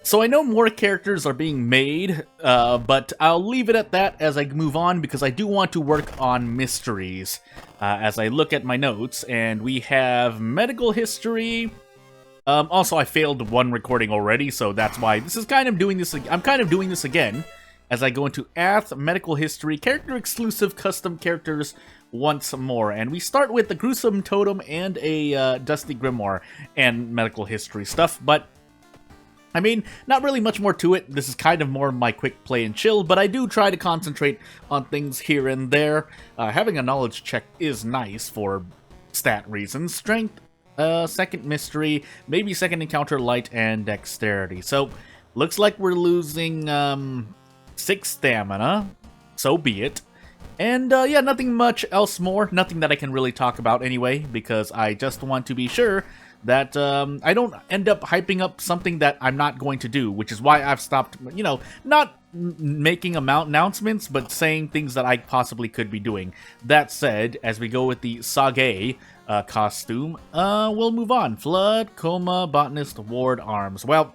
So I know more characters are being made, but I'll leave it at that as I move on because I do want to work on mysteries. As I look at my notes, and we have medical history. Also, I failed one recording already, so that's why this is kind of doing this. I'm kind of doing this again as I go into medical history, character exclusive, custom characters once more, and we start with the gruesome totem and a dusty grimoire and medical history stuff, but. I mean, not really much more to it. This is kind of more my quick play and chill, but I do try to concentrate on things here and there. Having a knowledge check is nice for stat reasons. Strength, second mystery, maybe second encounter, light, and dexterity. So, looks like we're losing 6 stamina. So be it. And yeah, nothing much else more. Nothing that I can really talk about anyway, because I just want to be sure that I don't end up hyping up something that I'm not going to do, which is why I've stopped, you know, not making announcements, but saying things that I possibly could be doing. That said, as we go with the Sage costume, we'll move on. Flood, Coma, Botanist, Ward, Arms. Well,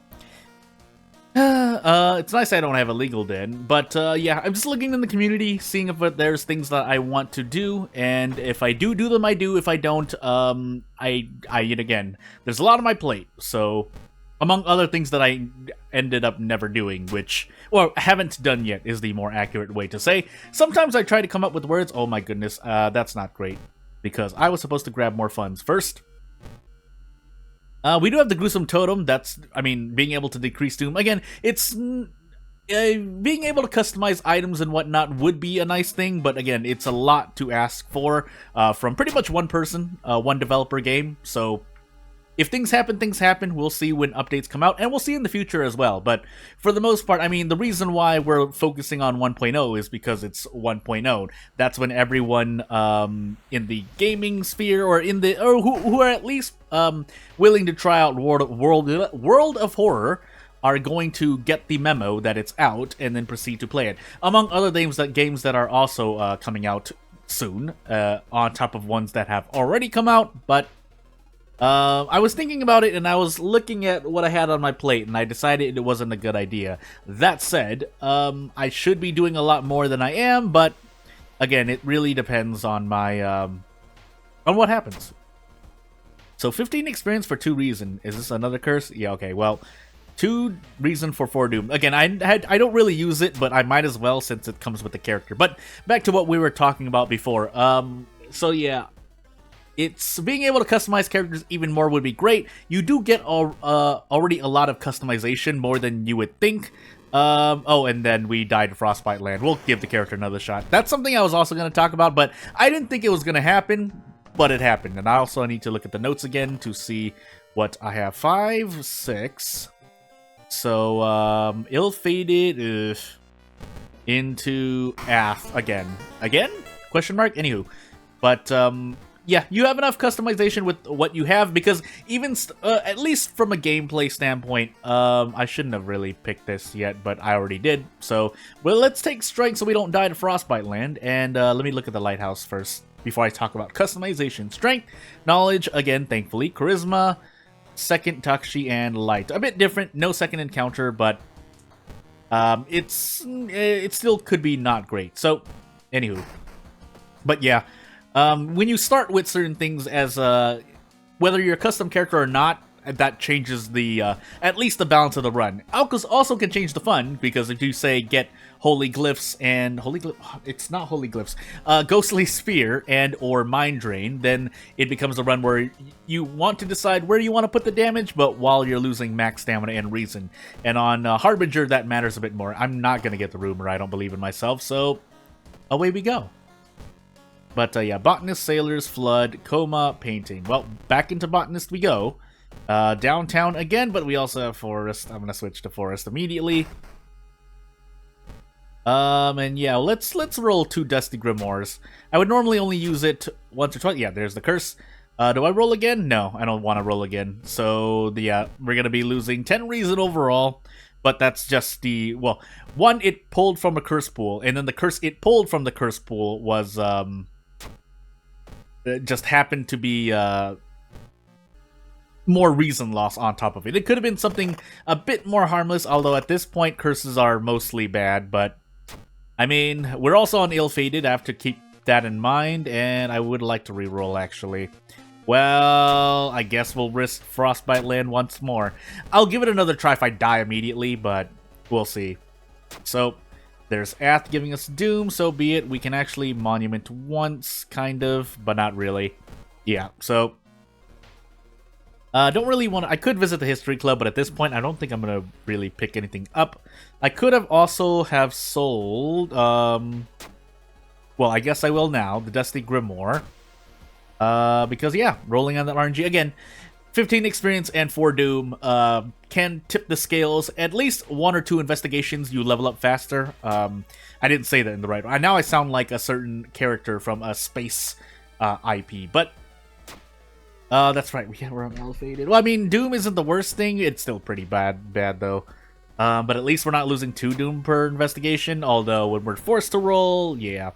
it's nice I don't have a legal den, but yeah, I'm just looking in the community, seeing if there's things that I want to do, and if I do them, I do. If I don't, I yet again, there's a lot on my plate, so among other things that I ended up never doing, which, or haven't done yet is the more accurate way to say. Sometimes I try to come up with words, oh my goodness, that's not great, because I was supposed to grab more funds first. We do have the gruesome totem. That's, I mean, being able to decrease doom. Again, it's being able to customize items and whatnot would be a nice thing, but again, it's a lot to ask for from pretty much one person, one developer game. So if things happen. We'll see when updates come out, and we'll see in the future as well. But for the most part, I mean, the reason why we're focusing on 1.0 is because it's 1.0. That's when everyone in the gaming sphere or in the who are at least willing to try out World of Horror are going to get the memo that it's out and then proceed to play it. Among other games that are also coming out soon, on top of ones that have already come out, but. I was thinking about it, and I was looking at what I had on my plate, and I decided it wasn't a good idea. That said, I should be doing a lot more than I am, but again, it really depends on my on what happens. So 15 experience for 2 reason. Is this another curse? Yeah, okay. Well, 2 reason for 4 doom. Again, I don't really use it, but I might as well since it comes with the character. But back to what we were talking about before. So yeah. It's being able to customize characters even more would be great. You do get already a lot of customization, more than you would think. Oh, and then we died in Frostbite Land. We'll give the character another shot. That's something I was also going to talk about, but I didn't think it was going to happen, but it happened. And I also need to look at the notes again to see what I have. 5, 6. So, ill-fated into Ath again. Again? Question mark? Anywho. But, yeah, you have enough customization with what you have, because even, at least from a gameplay standpoint, I shouldn't have really picked this yet, but I already did. So, well, let's take Strength so we don't die to Frostbite Land, and let me look at the Lighthouse first before I talk about customization. Strength, Knowledge, again, thankfully, Charisma, second Takshi, and Light. A bit different, no second encounter, but it still could be not great. So, anywho. But yeah. When you start with certain things as whether you're a custom character or not, that changes the at least the balance of the run. Alcos also can change the fun, because if you say get Holy Glyphs and it's not Holy Glyphs, Ghostly Sphere and or Mind Drain, then it becomes a run where you want to decide where you want to put the damage, but while you're losing max stamina and reason. And on Harbinger, that matters a bit more. I'm not gonna get the rumor. I don't believe in myself, so away we go. But yeah, Botanist, Sailors, Flood, Coma, Painting. Well, back into Botanist we go. Downtown again, but we also have Forest. I'm going to switch to Forest immediately. And yeah, let's roll 2 Dusty Grimoires. I would normally only use it once or twice. Yeah, there's the curse. Do I roll again? No, I don't want to roll again. So, yeah, we're going to be losing 10 reason overall. But that's just the, well, one, it pulled from a curse pool. And then the curse it pulled from the curse pool was, it just happened to be more reason loss on top of it. It could have been something a bit more harmless, although at this point curses are mostly bad, but I mean, we're also on ill-fated. I have to keep that in mind, and I would like to reroll actually. Well, I guess we'll risk Frostbite Land once more. I'll give it another try if I die immediately, but we'll see. So, there's Ath giving us Doom, so be it. We can actually Monument once, kind of, but not really. Yeah, so don't really want to... I could visit the History Club, but at this point, I don't think I'm going to really pick anything up. I could have also have sold... well, I guess I will now. The Dusty Grimoire. Because, yeah, rolling on that RNG. Again, 15 experience and 4 Doom can tip the scales. At least 1 or 2 investigations, you level up faster. I didn't say that in the right way. Now I sound like a certain character from a space IP, but... that's right, we're on elevated. Well, I mean, Doom isn't the worst thing. It's still pretty bad though. But at least we're not losing 2 Doom per investigation, although when we're forced to roll, yeah.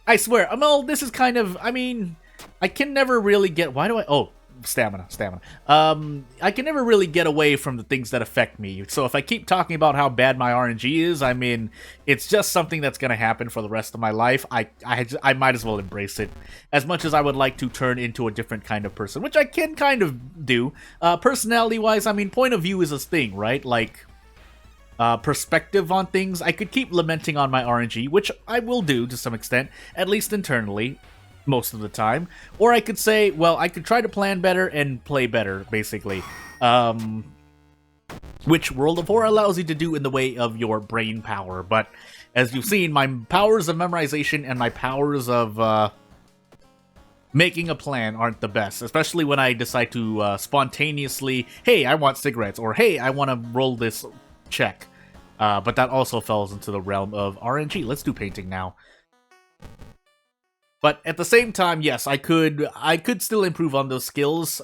I swear, Amel, this is kind of, I mean, I can never really get, why do I, oh, stamina. I can never really get away from the things that affect me. So if I keep talking about how bad my RNG is, I mean, it's just something that's going to happen for the rest of my life. I might as well embrace it. As much as I would like to turn into a different kind of person, which I can kind of do. Personality-wise, I mean, point of view is a thing, right? Like, perspective on things. I could keep lamenting on my RNG, which I will do to some extent, at least internally. Most of the time. Or I could say, well, I could try to plan better and play better, basically. Which World of Horror allows you to do in the way of your brain power. But as you've seen, my powers of memorization and my powers of making a plan aren't the best. Especially when I decide to spontaneously, hey, I want cigarettes, or hey, I want to roll this check. But that also falls into the realm of RNG. Let's do painting now. But at the same time, yes, I could still improve on those skills.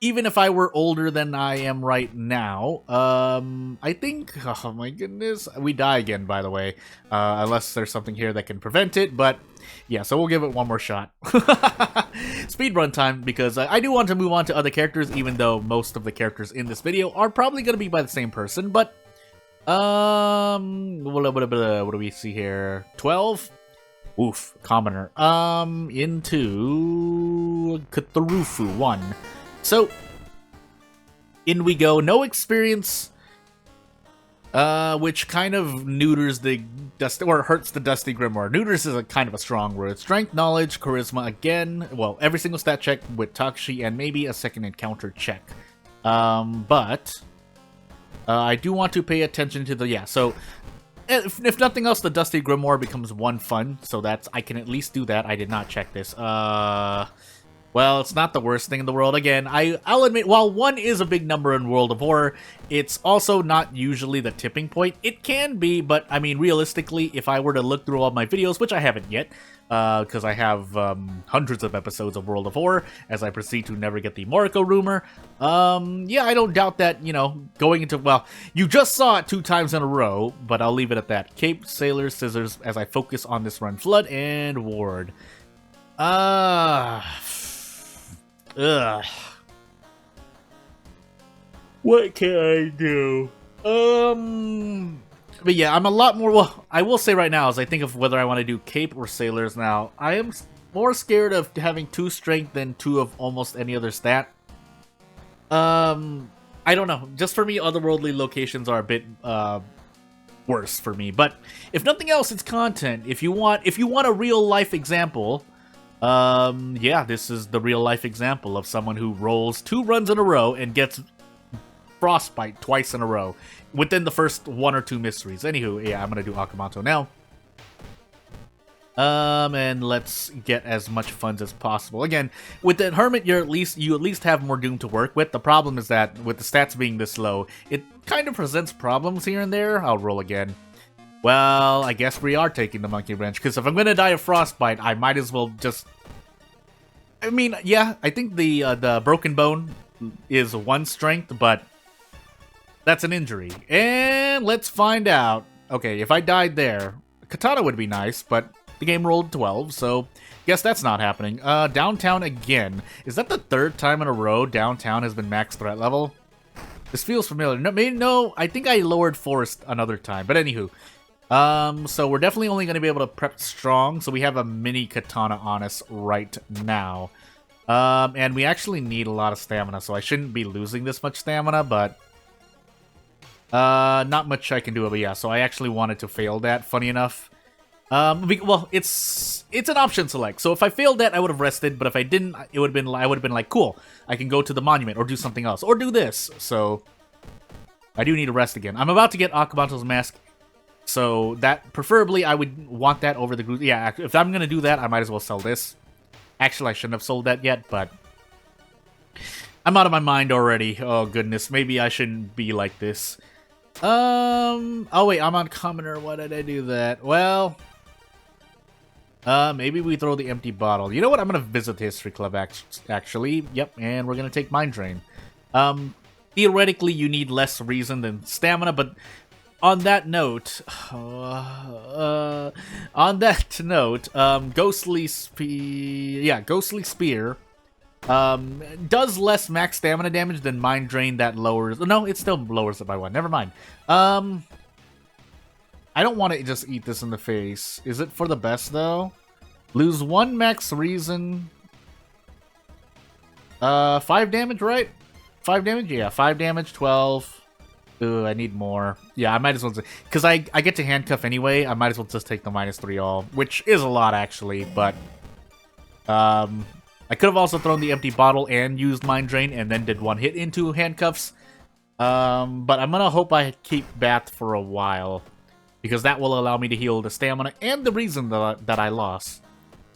Even if I were older than I am right now, I think, oh my goodness, we die again, by the way, unless there's something here that can prevent it, but yeah, so we'll give it one more shot. Speedrun time, because I do want to move on to other characters, even though most of the characters in this video are probably going to be by the same person, but, what do we see here? 12? Oof, commoner. Into Cthulhu 1. So, in we go. No experience, which kind of neuters the Dusty, or hurts the Dusty Grimoire. Neuters is a kind of a strong word. Strength, knowledge, charisma, again, well, every single stat check with Takshi, and maybe a second encounter check. But, I do want to pay attention to the, yeah, so... If nothing else, the Dusty Grimoire becomes 1 fun, so that's, I can at least do that. I did not check this. Well, it's not the worst thing in the world. Again, I'll admit, while 1 is a big number in World of Horror, it's also not usually the tipping point. It can be, but, I mean, realistically, if I were to look through all my videos, which I haven't yet, because I have hundreds of episodes of World of Horror, as I proceed to never get the Moriko rumor, yeah, I don't doubt that, you know, going into, well, you just saw it 2 times in a row, but I'll leave it at that. Cape, Sailor, Scissors, as I focus on this run. Flood and Ward. Ugh. What can I do? But yeah, I'm a lot more, well, I will say right now, as I think of whether I want to do Cape or Sailors now, I am more scared of having 2 strength than 2 of almost any other stat. I don't know. Just for me, otherworldly locations are a bit, worse for me. But if nothing else, it's content. If you want a real-life example... yeah, this is the real-life example of someone who rolls 2 runs in a row and gets Frostbite twice in a row within the first 1 or 2 mysteries. Anywho, yeah, I'm gonna do Akamanto now. And let's get as much funds as possible. Again, with the Hermit, you at least have more Doom to work with. The problem is that with the stats being this low, it kind of presents problems here and there. I'll roll again. Well, I guess we are taking the Monkey Wrench, because if I'm gonna die of Frostbite, I might as well just... I mean, yeah, I think the Broken Bone is 1 strength, but that's an injury. And let's find out. Okay, if I died there, Katana would be nice, but the game rolled 12, so guess that's not happening. Downtown again. Is that the third time in a row downtown has been max threat level? This feels familiar. No, maybe no. I think I lowered forest another time. But anywho, so we're definitely only going to be able to prep strong. So we have a mini katana on us right now, and we actually need a lot of stamina. So I shouldn't be losing this much stamina, but not much I can do. But yeah, so I actually wanted to fail that. Funny enough, well, it's an option select. So if I failed that, I would have rested. But if I didn't, I would have been like, cool, I can go to the monument or do something else or do this. So I do need to rest again. I'm about to get Akabanto's mask, so that preferably I would want that over the group. Yeah, if I'm gonna do that, I might as well sell this. Actually, I shouldn't have sold that yet, but I'm out of my mind already. Oh goodness, maybe I shouldn't be like this. Oh wait, I'm on commoner. Why did I do that? Well, maybe we throw the empty bottle. You know what? I'm gonna visit the history club actually. Yep, and we're gonna take mind drain. Theoretically, you need less reason than stamina, but on that note, Ghostly Spear does less max stamina damage than Mind Drain that lowers... No, it still lowers it by 1. Never mind. I don't want to just eat this in the face. Is it for the best, though? Lose 1 max reason. 5 damage, right? 5 damage? Yeah, 5 damage, 12. Ooh, I need more. Yeah, I might as well... Because I get to handcuff anyway, I might as well just take the -3 all. Which is a lot, actually, but... I could have also thrown the empty bottle and used Mind Drain and then did 1 hit into handcuffs. But I'm gonna hope I keep Bath for a while, because that will allow me to heal the stamina and the reason that I lost.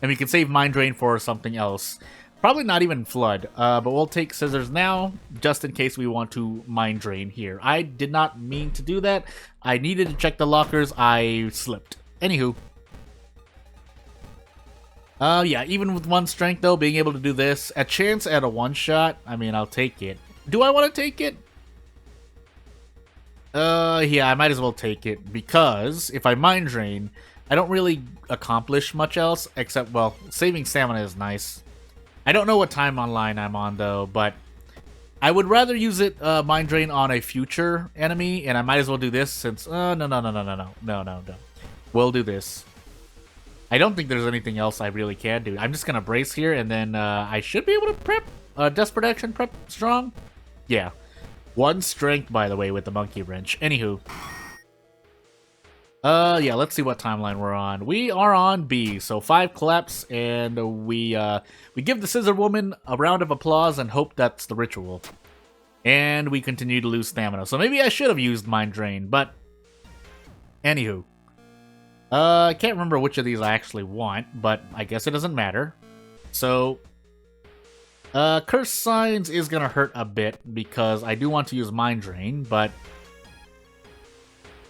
And we can save Mind Drain for something else. Probably not even Flood, but we'll take Scissors now, just in case we want to Mind Drain here. I did not mean to do that. I needed to check the lockers. I slipped. Anywho. Yeah, even with 1 strength, though, being able to do this, a chance at a 1-shot, I mean, I'll take it. Do I want to take it? Yeah, I might as well take it, because if I Mind Drain, I don't really accomplish much else, except, well, saving stamina is nice. I don't know what time online I'm on, though, but I would rather use it, Mind Drain on a future enemy, and I might as well do this since... No. We'll do this. I don't think there's anything else I really can do. I'm just gonna brace here, and then I should be able to prep. Desperate Action prep strong? Yeah. 1 strength, by the way, with the Monkey Wrench. Anywho. Yeah, let's see what timeline we're on. We are on B, so 5 collapse, and we give the Scissor Woman a round of applause and hope that's the ritual. And we continue to lose stamina. So maybe I should have used Mind Drain, but... Anywho. I can't remember which of these I actually want, but I guess it doesn't matter. So... Curse Signs is gonna hurt a bit, because I do want to use Mind Drain, but...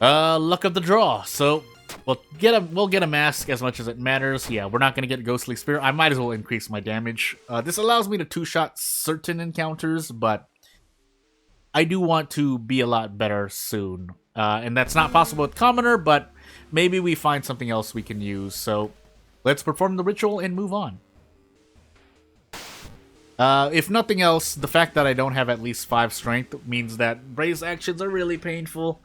luck of the draw. So we'll get a mask as much as it matters. Yeah, we're not gonna get Ghostly Spear. I might as well increase my damage. This allows me to 2-shot certain encounters, but I do want to be a lot better soon. And that's not possible with Commoner, but maybe we find something else we can use. So let's perform the ritual and move on. If nothing else, the fact that I don't have at least 5 strength means that brace actions are really painful.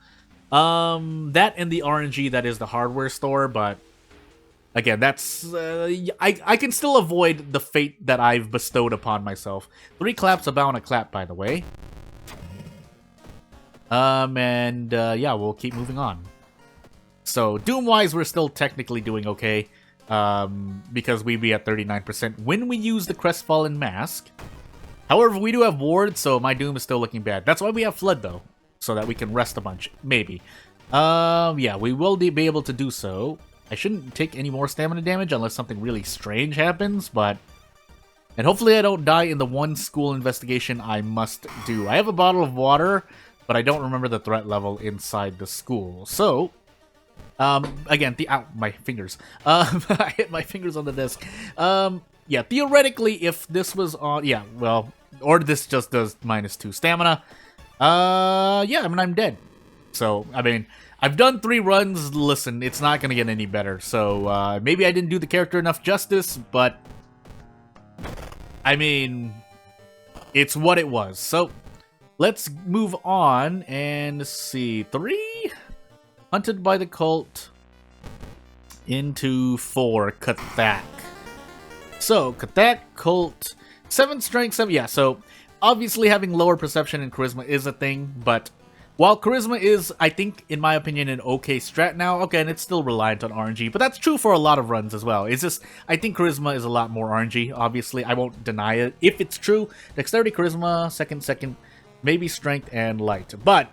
That and the RNG that is the hardware store, but again, that's, I can still avoid the fate that I've bestowed upon myself. 3 claps about a clap, by the way. Yeah, we'll keep moving on. So, Doom-wise, we're still technically doing okay, because we'd be at 39% when we use the Crestfallen Mask. However, we do have Ward, so my Doom is still looking bad. That's why we have Flood, though. So that we can rest a bunch, maybe. Yeah, we will be able to do so. I shouldn't take any more stamina damage unless something really strange happens, but... And hopefully I don't die in the 1 school investigation I must do. I have a bottle of water, but I don't remember the threat level inside the school. So, again, ow, my fingers. I hit my fingers on the desk. Yeah, theoretically, if this was on... Yeah, well, or this just does -2 stamina... yeah, I mean, I'm dead. So, I mean, I've done 3 runs. Listen, it's not going to get any better. So, maybe I didn't do the character enough justice, but I mean, it's what it was. So, let's move on and see. 3? Hunted by the Cult. Into 4, Kathak. So, Kathak, Cult, 7 strength, 7... Yeah, so, obviously having lower perception and charisma is a thing, but while charisma is, I think, in my opinion, an okay strat now, again, it's still reliant on RNG, but that's true for a lot of runs as well. It's just, I think charisma is a lot more RNG, obviously. I won't deny it. If it's true, dexterity, charisma, second, maybe strength and light. But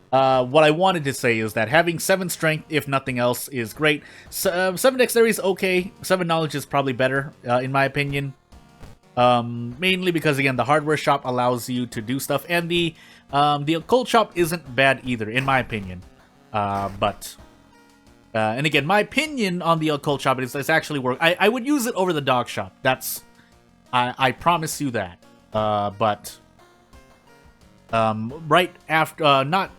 what I wanted to say is that having 7 strength, if nothing else, is great. 7 dexterity is okay. 7 knowledge is probably better, in my opinion. Mainly because, again, the hardware shop allows you to do stuff, and the occult shop isn't bad either, in my opinion. And again, my opinion on the occult shop is it's actually work. I would use it over the dog shop. That's, I promise you that. Right after,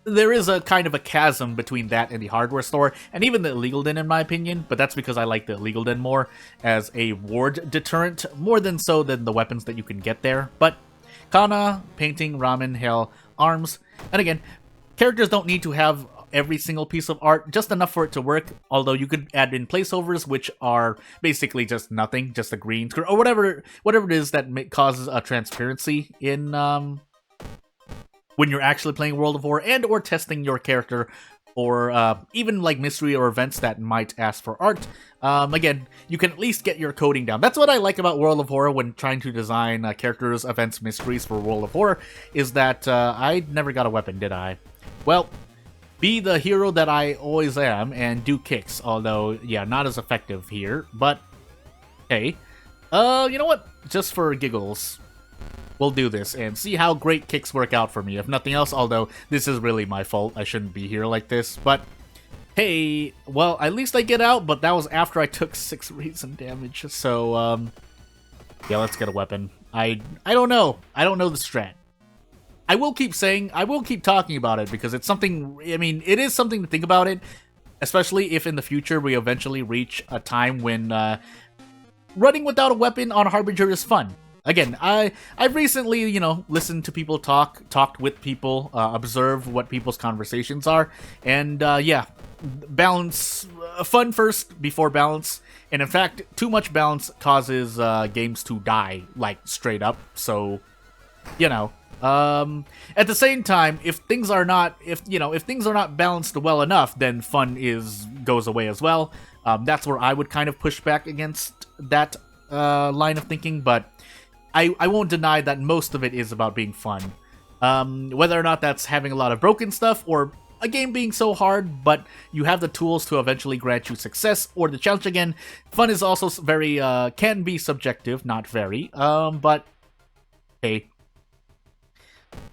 there is a kind of a chasm between that and the hardware store, and even the illegal den, in my opinion, but that's because I like the illegal den more as a ward deterrent, more than so than the weapons that you can get there. But Kana, painting, ramen, hell, arms, and again, characters don't need to have every single piece of art, just enough for it to work, although you could add in placeovers, which are basically just nothing, just a green screen, or whatever it is that causes a transparency in, when you're actually playing World of War and or testing your character, or even like mystery or events that might ask for art. Again, you can at least get your coding down. That's what I like about World of Horror when trying to design characters, events, mysteries for World of Horror, is that I never got a weapon, did I? Well, be the hero that I always am and do kicks, although, yeah, not as effective here, but hey. You know what? Just for giggles, we'll do this and see how great kicks work out for me. If nothing else, although this is really my fault. I shouldn't be here like this, but hey, well, at least I get out, but that was after I took 6 reason damage. So, yeah, let's get a weapon. I don't know. I don't know the strat. I will keep talking about it because it's something, I mean, it is something to think about it, especially if in the future we eventually reach a time when running without a weapon on Harbinger is fun. Again, I've recently, you know, listened to people talked with people, observed what people's conversations are, and yeah, balance, fun first before balance, and in fact, too much balance causes games to die, like, straight up, so, you know. At the same time, if things are not balanced well enough, then fun goes away as well. That's where I would kind of push back against that line of thinking, but I won't deny that most of it is about being fun. Whether or not that's having a lot of broken stuff, or a game being so hard, but you have the tools to eventually grant you success, or the challenge again. Fun is also very, can be subjective, not very, but, hey.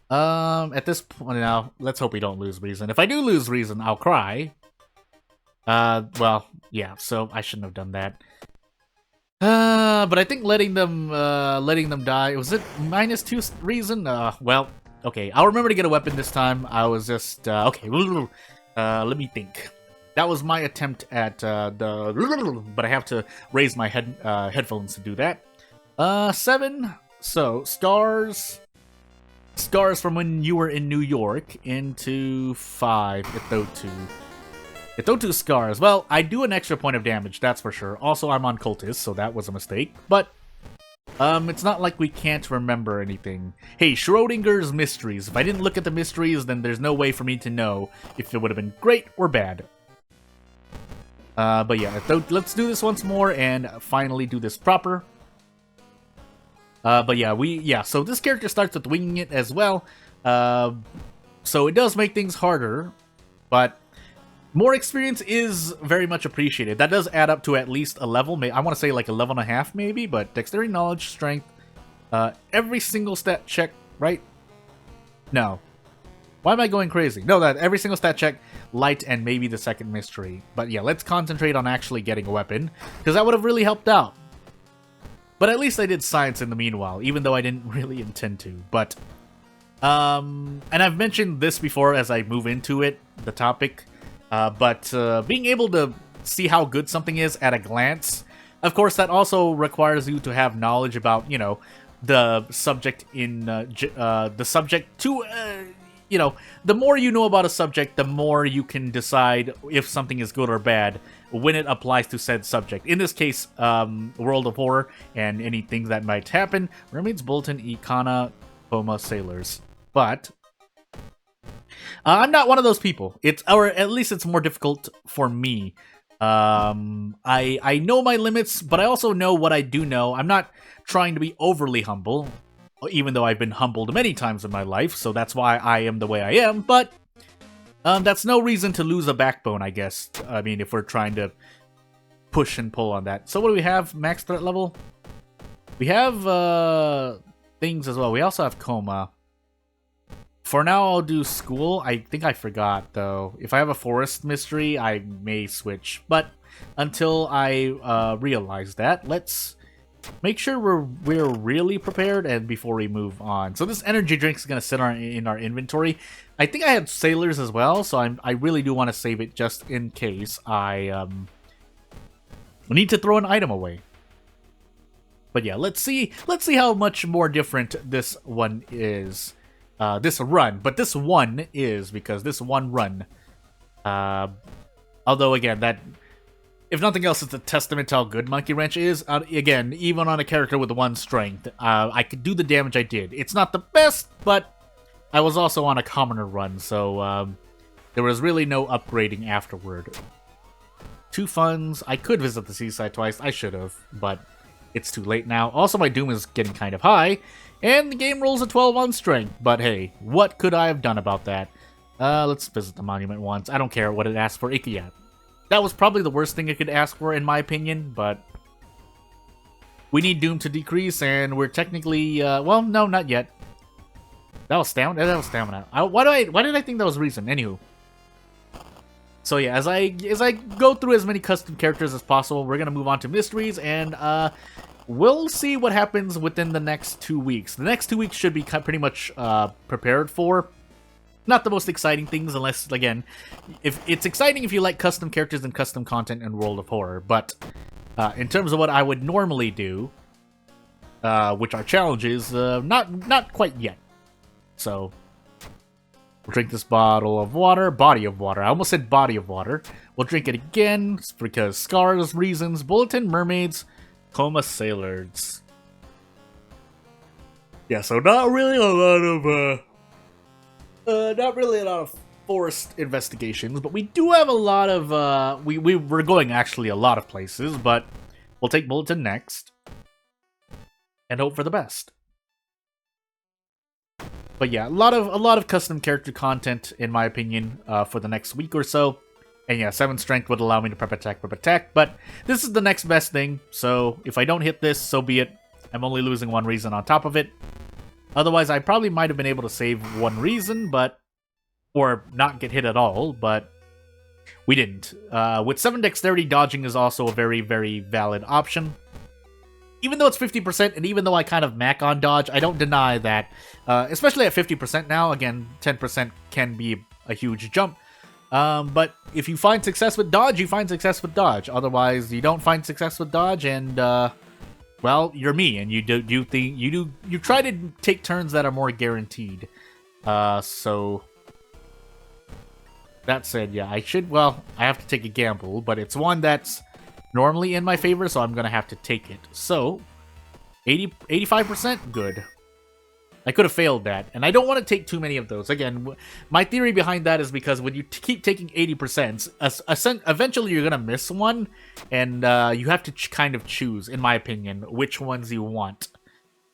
At this point now, let's hope we don't lose reason. If I do lose reason, I'll cry. Well, yeah, so I shouldn't have done that. But I think letting them die, was it -2 reason? Well, okay, I'll remember to get a weapon this time. I was just, okay, let me think. That was my attempt at, but I have to raise my headphones to do that. 7, so, scars from when you were in New York, into 5, Itotu scars. Well, I do an extra point of damage, that's for sure. Also, I'm on cultist, so that was a mistake. But, it's not like we can't remember anything. Hey, Schrodinger's mysteries. If I didn't look at the mysteries, then there's no way for me to know if it would have been great or bad. But yeah, let's do this once more and finally do this proper. But yeah, so this character starts with winging it as well. So it does make things harder, but more experience is very much appreciated. That does add up to at least a level. I want to say like a level and a half maybe, but dexterity, knowledge, strength, every single stat check, right? No. Why am I going crazy? No, that every single stat check, light, and maybe the second mystery. But yeah, let's concentrate on actually getting a weapon, because that would have really helped out. But at least I did science in the meanwhile, even though I didn't really intend to. But And I've mentioned this before as I move into it, the topic, but being able to see how good something is at a glance, of course, that also requires you to have knowledge about, you know, the subject in the subject to, you know, the more you know about a subject, the more you can decide if something is good or bad when it applies to said subject. In this case, World of Horror and anything that might happen. Mermaids, Bulletin, Ikana, Coma, Sailors. But I'm not one of those people. It's, or at least it's more difficult for me. I know my limits, but I also know what I do know. I'm not trying to be overly humble, even though I've been humbled many times in my life, so that's why I am the way I am, but that's no reason to lose a backbone, I guess. I mean, if we're trying to push and pull on that. So what do we have? Max threat level? We have things as well. We also have Coma. For now, I'll do School. I think I forgot, though. If I have a Forest Mystery, I may switch. But until I realize that, let's make sure we're really prepared and before we move on. So this energy drink is going to sit in our inventory. I think I had Sailors as well, so I really do want to save it just in case I need to throw an item away. But yeah, let's see how much more different this one is. This run, but this one is, because this one run, although again, that, if nothing else, it's a testament to how good Monkey Wrench is. Again, even on a character with one strength, I could do the damage I did. It's not the best, but I was also on a commoner run, so there was really no upgrading afterward. 2 funds. I could visit the seaside twice. I should have, but it's too late now. Also, my Doom is getting kind of high. And the game rolls a 12 on strength, but hey, what could I have done about that? Let's visit the monument once. I don't care what it asks for. Ikiyat. That was probably the worst thing it could ask for, in my opinion, but we need Doom to decrease, and we're technically, well, no, not yet. That was stamina. That was stamina. Why did I think that was reason? Anywho. So yeah, as I go through as many custom characters as possible, we're gonna move on to mysteries, and we'll see what happens within the next 2 weeks. The next 2 weeks should be pretty much prepared for. Not the most exciting things, unless, again, if it's exciting if you like custom characters and custom content in World of Horror. But in terms of what I would normally do, which are challenges, not quite yet. So we'll drink this bottle of water, body of water. I almost said body of water. We'll drink it again because scars, reasons, bulletin, mermaids, Coma, Sailors. Yeah, so not really a lot of forest investigations, but we do have a lot of we're going actually a lot of places, but we'll take bulletin next and hope for the best. But yeah, a lot of custom character content, in my opinion, for the next week or so. And yeah, 7 strength would allow me to prep attack, but this is the next best thing, so if I don't hit this, so be it. I'm only losing 1 reason on top of it. Otherwise, I probably might have been able to save 1 reason, but, or not get hit at all, but we didn't. With 7 dexterity, dodging is also a very, very valid option. Even though it's 50%, and even though I kind of mac on dodge, I don't deny that, especially at 50% now, again, 10% can be a huge jump. But if you find success with dodge, you find success with dodge. Otherwise, you don't find success with dodge, and well, you're me, and you try to take turns that are more guaranteed. So that said, yeah, I have to take a gamble, but it's one that's normally in my favor, so I'm gonna have to take it. So 85%, good. I could have failed that, and I don't want to take too many of those. Again, my theory behind that is because when you keep taking 80%, eventually you're going to miss one, and you have to kind of choose, in my opinion, which ones you want.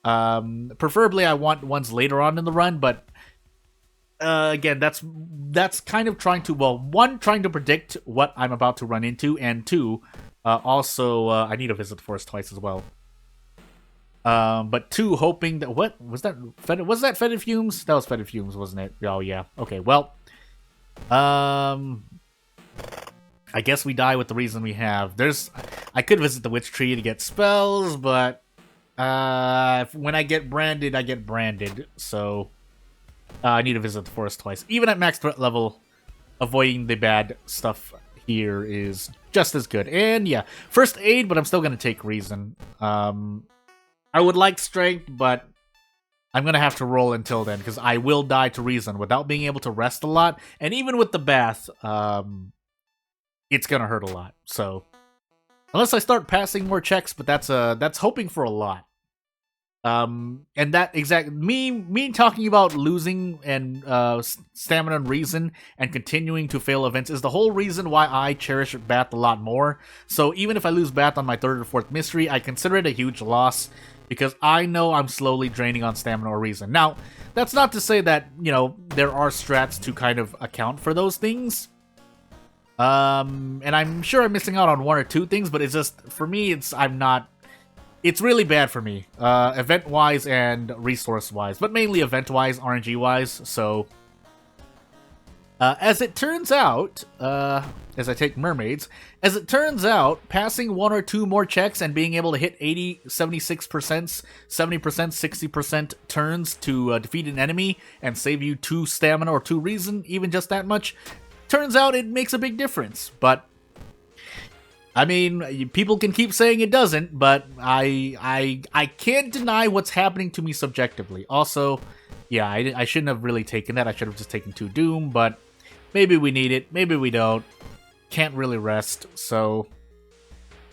Preferably, I want ones later on in the run, but again, that's kind of trying to, well, 1, trying to predict what I'm about to run into, and 2, also, I need to visit the forest twice as well. But 2, hoping that, what was that? Was that fetid fumes? That was fetid fumes, wasn't it? Oh yeah. Okay. Well, I guess we die with the reason we have. I could visit the witch tree to get spells, but when I get branded, I get branded. So I need to visit the forest twice. Even at max threat level, avoiding the bad stuff here is just as good. And yeah, first aid, but I'm still going to take reason. I would like strength, but I'm going to have to roll until then, because I will die to reason without being able to rest a lot. And even with the bath, it's going to hurt a lot. So, unless I start passing more checks, but that's hoping for a lot. And that me talking about losing and stamina and reason and continuing to fail events is the whole reason why I cherish Bath a lot more. So even if I lose Bath on my 3rd or 4th mystery, I consider it a huge loss because I know I'm slowly draining on stamina or reason. Now, that's not to say that, you know, there are strats to kind of account for those things. And I'm sure I'm missing out on 1 or 2 things, but it's just, for me, it's really bad for me, event-wise and resource-wise, but mainly event-wise, RNG-wise, so... as it turns out, as I take mermaids, as it turns out, passing 1 or 2 more checks and being able to hit 80, 76%, 70%, 60% turns to defeat an enemy and save you 2 stamina or 2 reason, even just that much, turns out it makes a big difference, but... I mean, people can keep saying it doesn't, but I can't deny what's happening to me subjectively. Also, yeah, I shouldn't have really taken that. I should have just taken 2 Doom, but maybe we need it, maybe we don't. Can't really rest, so...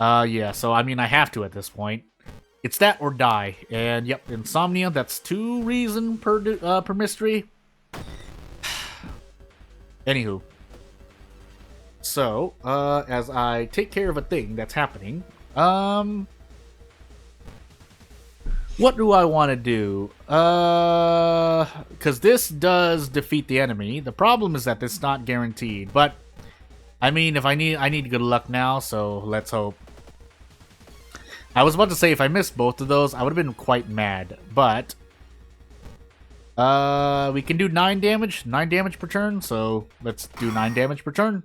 yeah, so I mean, I have to at this point. It's that or die, and yep, Insomnia, that's 2 reason per mystery. Anywho. So, as I take care of a thing that's happening, what do I want to do? Because this does defeat the enemy. The problem is that it's not guaranteed, but, I mean, if I need good luck now, so let's hope. I was about to say, if I missed both of those, I would have been quite mad, but, we can do 9 damage per turn, so let's do 9 damage per turn.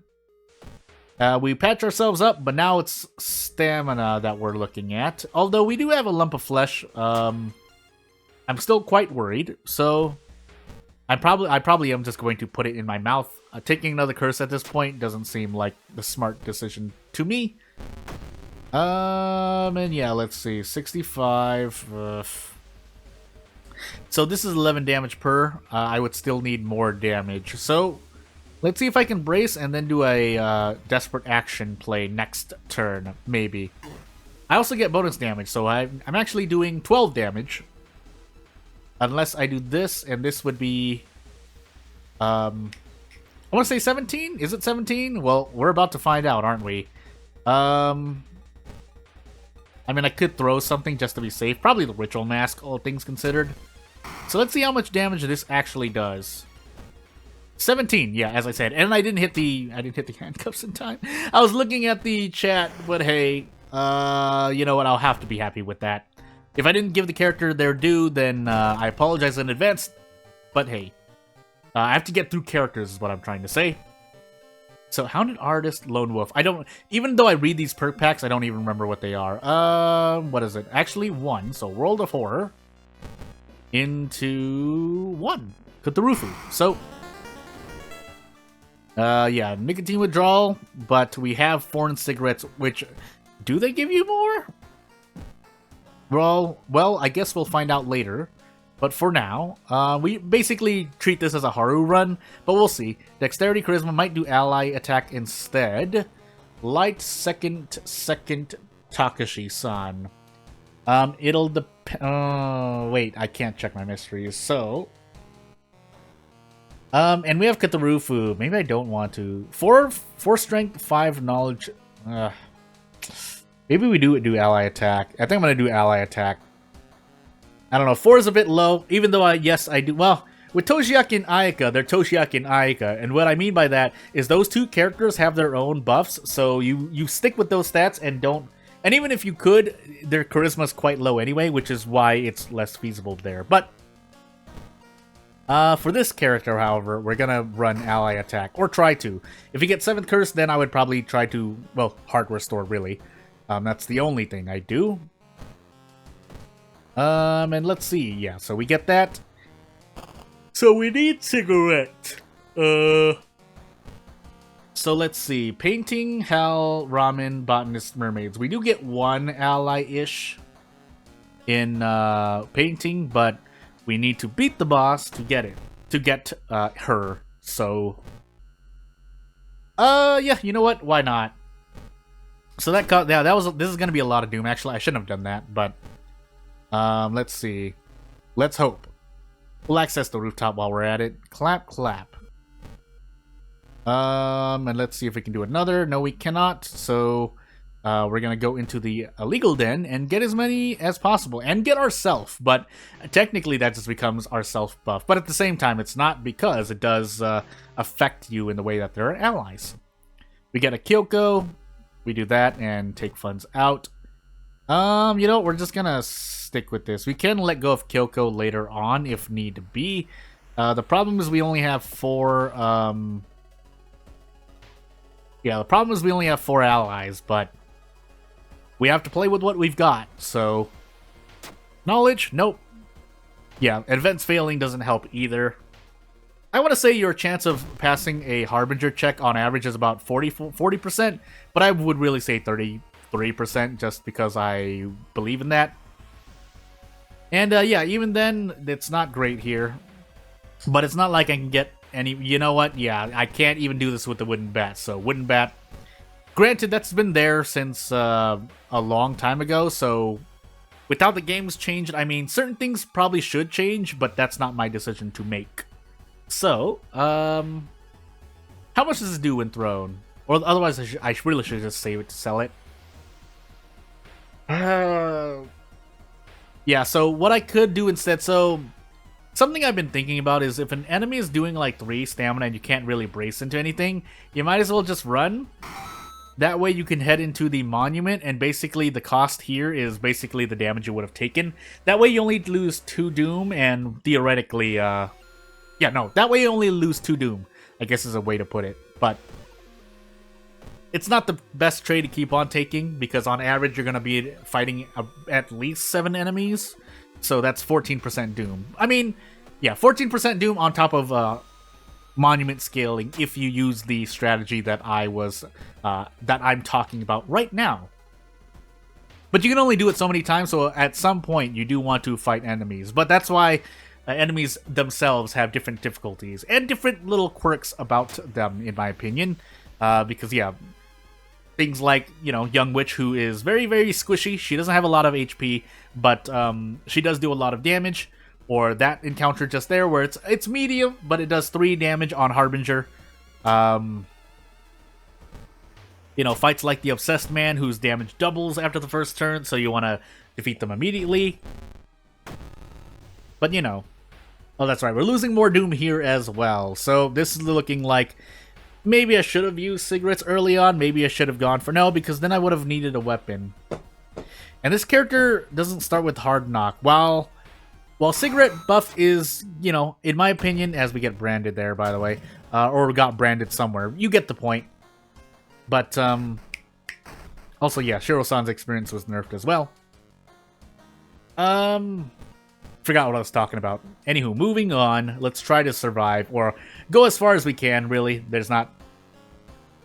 We patch ourselves up, but now it's stamina that we're looking at. Although we do have a lump of flesh, I'm still quite worried. So I probably am just going to put it in my mouth. Taking another curse at this point doesn't seem like the smart decision to me. And yeah, let's see, 65. So this is 11 damage per. I would still need more damage. So. Let's see if I can brace and then do a desperate action play next turn, maybe. I also get bonus damage, so I'm actually doing 12 damage. Unless I do this, and this would be... I want to say 17? Is it 17? Well, we're about to find out, aren't we? I mean, I could throw something just to be safe. Probably the Ritual Mask, all things considered. So let's see how much damage this actually does. 17, yeah, as I said, and I didn't hit the handcuffs in time. I was looking at the chat, but hey, you know what? I'll have to be happy with that. If I didn't give the character their due, then I apologize in advance. But hey, I have to get through characters, is what I'm trying to say. So, Hounded Artist, Lone Wolf. I don't, even though I read these perk packs, I don't even remember what they are. What is it? Actually, 1. So, World of Horror into 1. Cthulhu. So. Yeah, nicotine withdrawal, but we have foreign cigarettes, which, do they give you more? Well, I guess we'll find out later. But for now, we basically treat this as a Haru run, but we'll see. Dexterity Charisma might do ally attack instead. Light second Takashi-san. It'll depend. Wait, I can't check my mysteries, so. And we have Katarufu. Maybe I don't want to. 4 strength, 5 knowledge. Maybe we do ally attack. I think I'm gonna do ally attack. I don't know. 4 is a bit low, even though I do. Well, with Toshiaki and Ayaka, they're Toshiaki and Ayaka, and what I mean by that is those 2 characters have their own buffs, so you stick with those stats and don't. And even if you could, their charisma is quite low anyway, which is why it's less feasible there. But for this character, however, we're gonna run ally attack, or try to. If you get 7th curse, then I would probably try to, well, heart restore, really. That's the only thing I do. And let's see, yeah, so we get that. So we need cigarette. So let's see. Painting, Hal, Ramen, Botanist, Mermaids. We do get one ally-ish in painting, but we need to beat the boss to get it. To get her. So yeah, you know what? Why not? So this is gonna be a lot of Doom. Actually, I shouldn't have done that, but let's see. Let's hope. We'll access the rooftop while we're at it. Clap, clap. And let's see if we can do another. No, we cannot. So we're gonna go into the illegal den and get as many as possible and get ourself. But technically, that just becomes our self buff. But at the same time, it's not, because it does affect you in the way that they're allies. We get a Kyoko. We do that and take funds out. You know, we're just gonna stick with this. We can let go of Kyoko later on if need be. The problem is we only have 4. Yeah, the problem is we only have 4 allies, but we have to play with what we've got. So, knowledge, nope. Yeah, events failing doesn't help either. I want to say your chance of passing a Harbinger check on average is about 40%, but I would really say 33% just because I believe in that. And yeah, even then, it's not great here. But it's not like I can get any... You know what? Yeah, I can't even do this with the wooden bat. So, wooden bat. Granted, that's been there since a long time ago, so... Without the game's changed, I mean, certain things probably should change, but that's not my decision to make. So, how much does this do when thrown? Or otherwise, I really should just save it to sell it. Yeah, so what I could do instead, so... Something I've been thinking about is if an enemy is doing like 3 stamina and you can't really brace into anything, you might as well just run. That way you can head into the monument, and basically the cost here is basically the damage you would have taken. That way you only lose 2 Doom, and theoretically, yeah, no, that way you only lose 2 Doom, I guess is a way to put it. But it's not the best trade to keep on taking, because on average you're going to be fighting at least 7 enemies. So that's 14% Doom. I mean, yeah, 14% Doom on top of monument scaling if you use the strategy that I'm talking about right now. But you can only do it so many times, so at some point you do want to fight enemies. But that's why enemies themselves have different difficulties and different little quirks about them, in my opinion. Because, yeah, things like, you know, Young Witch, who is very, very squishy. She doesn't have a lot of HP, but she does do a lot of damage. Or that encounter just there, where it's medium, but it does 3 damage on Harbinger. You know, fights like the Obsessed Man, whose damage doubles after the first turn, so you want to defeat them immediately. But, you know. Oh, that's right, we're losing more Doom here as well. So this is looking like... Maybe I should have used cigarettes early on. Maybe I should have gone for no, because then I would have needed a weapon. And this character doesn't start with Hard Knock. While cigarette buff is, you know, in my opinion, as we get branded there, by the way, or got branded somewhere, you get the point. But, also, yeah, Shiro-san's experience was nerfed as well. Forgot what I was talking about. Anywho, moving on. Let's try to survive, or go as far as we can, really. There's not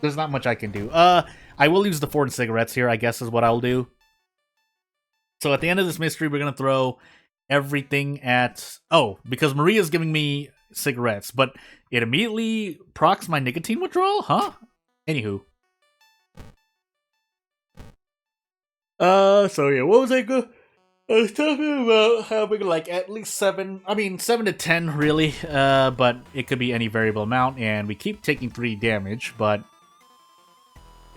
much I can do. I will use the 4 cigarettes here, I guess is what I'll do. So at the end of this mystery, we're going to throw everything at... Oh, because Maria's giving me cigarettes, but it immediately procs my nicotine withdrawal? Huh? Anywho. So yeah, what was I was talking about having like at least 7 to 10 really, but it could be any variable amount, and we keep taking 3 damage, but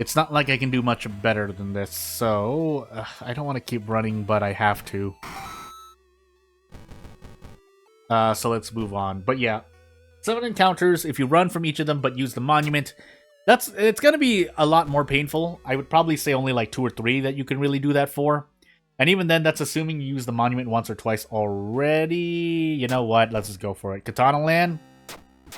it's not like I can do much better than this, so I don't want to keep running, but I have to. So let's move on. But yeah, 7 encounters. If you run from each of them but use the monument, it's gonna be a lot more painful. I would probably say only like 2 or 3 that you can really do that for. And even then, that's assuming you use the monument once or twice already. You know what? Let's just go for it. Katana Land?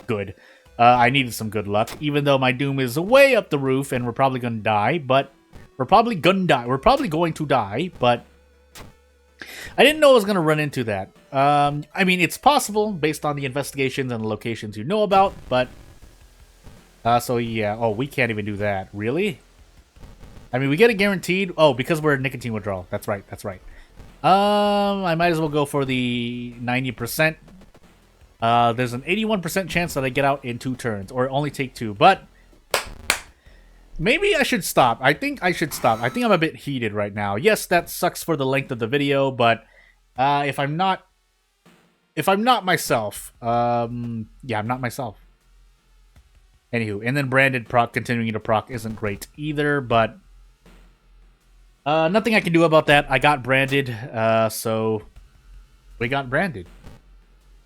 Good. I needed some good luck, even though my Doom is way up the roof and we're probably gonna die, but... We're probably going to die, but... I didn't know I was going to run into that. I mean, it's possible based on the investigations and the locations you know about, but... so yeah, oh, we can't even do that. Really? I mean, we get a guaranteed... Oh, because we're nicotine withdrawal. That's right, that's right. I might as well go for the 90%. There's an 81% chance that I get out in 2 turns, or only take 2, but... Maybe I should stop. I think I should stop. I think I'm a bit heated right now. Yes, that sucks for the length of the video, but if I'm not myself, yeah, I'm not myself. Anywho, and then branded proc continuing to proc isn't great either, but nothing I can do about that. I got branded, so we got branded.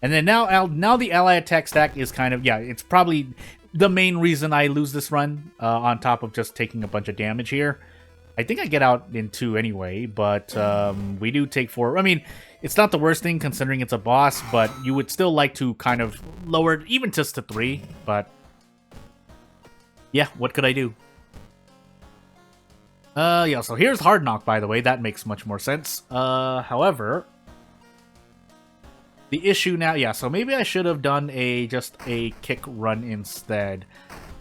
And then now the ally attack stack is kind of, yeah, it's probably the main reason I lose this run, on top of just taking a bunch of damage here. I think I get out in 2 anyway, but we do take 4. I mean, it's not the worst thing considering it's a boss, but you would still like to kind of lower it even just to 3, but yeah, what could I do? Yeah, so here's Hard Knock, by the way. That makes much more sense. However... The issue now, yeah, so maybe I should have done just a kick run instead.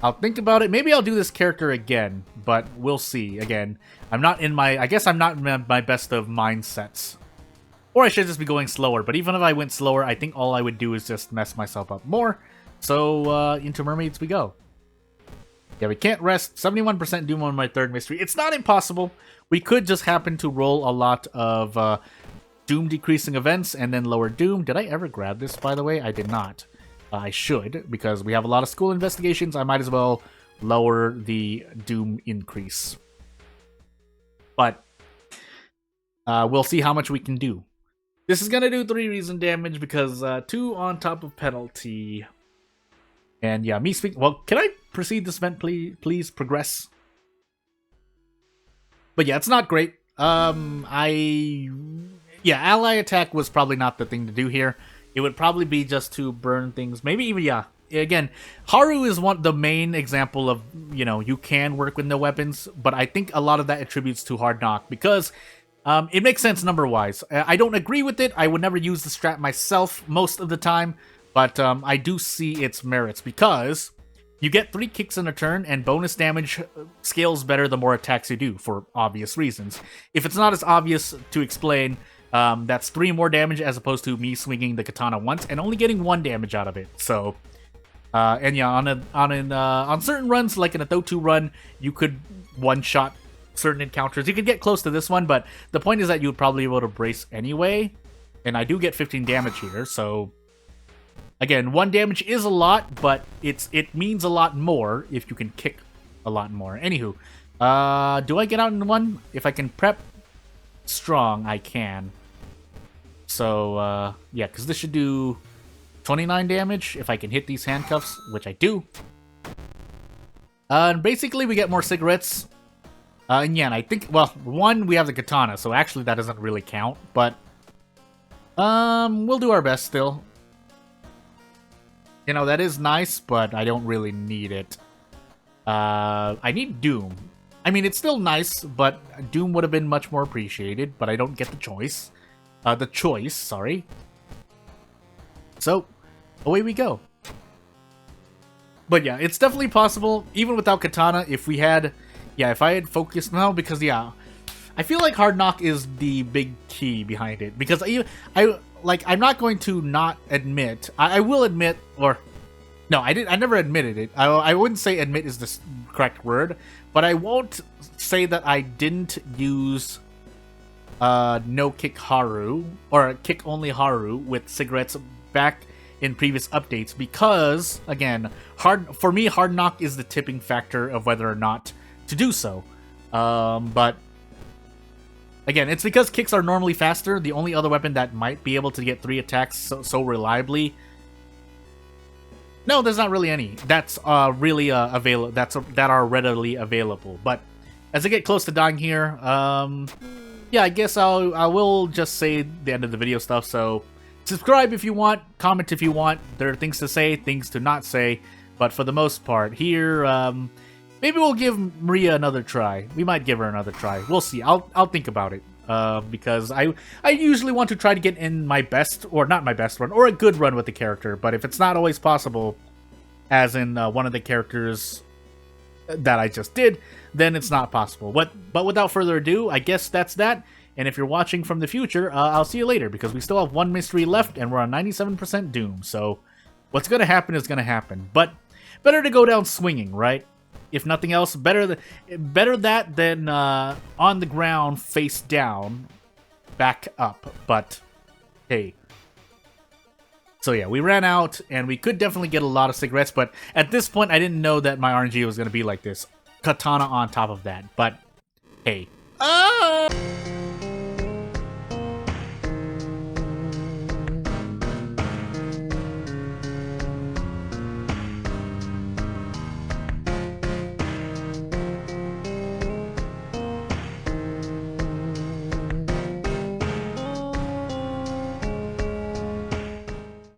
I'll think about it. Maybe I'll do this character again, but we'll see. Again, I guess I'm not in my best of mindsets. Or I should just be going slower, but even if I went slower, I think all I would do is just mess myself up more. So, into Mermaids we go. Yeah, we can't rest. 71% Doom on my 3rd mystery. It's not impossible. We could just happen to roll a lot of... Doom decreasing events and then lower Doom. Did I ever grab this, by the way? I did not. I should, because we have a lot of school investigations. I might as well lower the Doom increase. But we'll see how much we can do. This is going to do 3 reason damage because 2 on top of penalty. And yeah, me speaking... Well, can I proceed this event, please? Progress. But yeah, it's not great. Yeah, ally attack was probably not the thing to do here. It would probably be just to burn things. Maybe even, yeah. Again, Haru is the main example of, you know, you can work with no weapons, but I think a lot of that attributes to Hard Knock because it makes sense number-wise. I don't agree with it. I would never use the strat myself most of the time, but I do see its merits because you get 3 kicks in a turn, and bonus damage scales better the more attacks you do, for obvious reasons. If it's not as obvious to explain... that's 3 more damage as opposed to me swinging the katana once and only getting 1 damage out of it. So, and yeah, on certain runs, like in a Thotu run, you could one-shot certain encounters. You could get close to this one, but the point is that you would probably be able to brace anyway. And I do get 15 damage here, so again, 1 damage is a lot, but it means a lot more if you can kick a lot more. Anywho, do I get out in 1? If I can prep strong, I can. So, yeah, because this should do 29 damage if I can hit these handcuffs, which I do. And basically, we get more cigarettes. And yeah, and I think, well, 1, we have the katana, so actually that doesn't really count, but we'll do our best still. You know, that is nice, but I don't really need it. I need Doom. I mean, it's still nice, but Doom would have been much more appreciated, but I don't get the choice. Sorry. So, away we go. But yeah, it's definitely possible, even without katana, if I had focused now, because yeah, I feel like Hard Knock is the big key behind it, because I'm not going to not admit, I will admit, or, no, I never admitted it. I wouldn't say admit is the correct word, but I won't say that I didn't use no kick Haru, or kick only Haru with cigarettes back in previous updates, because, again, for me, Hard Knock is the tipping factor of whether or not to do so. But, again, it's because kicks are normally faster. The only other weapon that might be able to get 3 attacks so reliably... No, there's not really any. That's really available. That are readily available. But as I get close to dying here, yeah, I guess I will just say the end of the video stuff. So subscribe if you want, comment if you want. There are things to say, things to not say. But for the most part, here, maybe we'll give Maria another try. We might give her another try. We'll see. I'll think about it. because I usually want to try to get in my best, or not my best run, or a good run with the character. But if it's not always possible, as in one of the characters that I just did, then it's not possible. But without further ado, I guess that's that. And if you're watching from the future, I'll see you later, because we still have one mystery left, and we're on 97% doom. So what's going to happen is going to happen. But better to go down swinging, right? If nothing else, better that than on the ground, face down, back up. But hey. So yeah, we ran out, and we could definitely get a lot of cigarettes, but at this point, I didn't know that my RNG was going to be like this. Katana on top of that, but hey.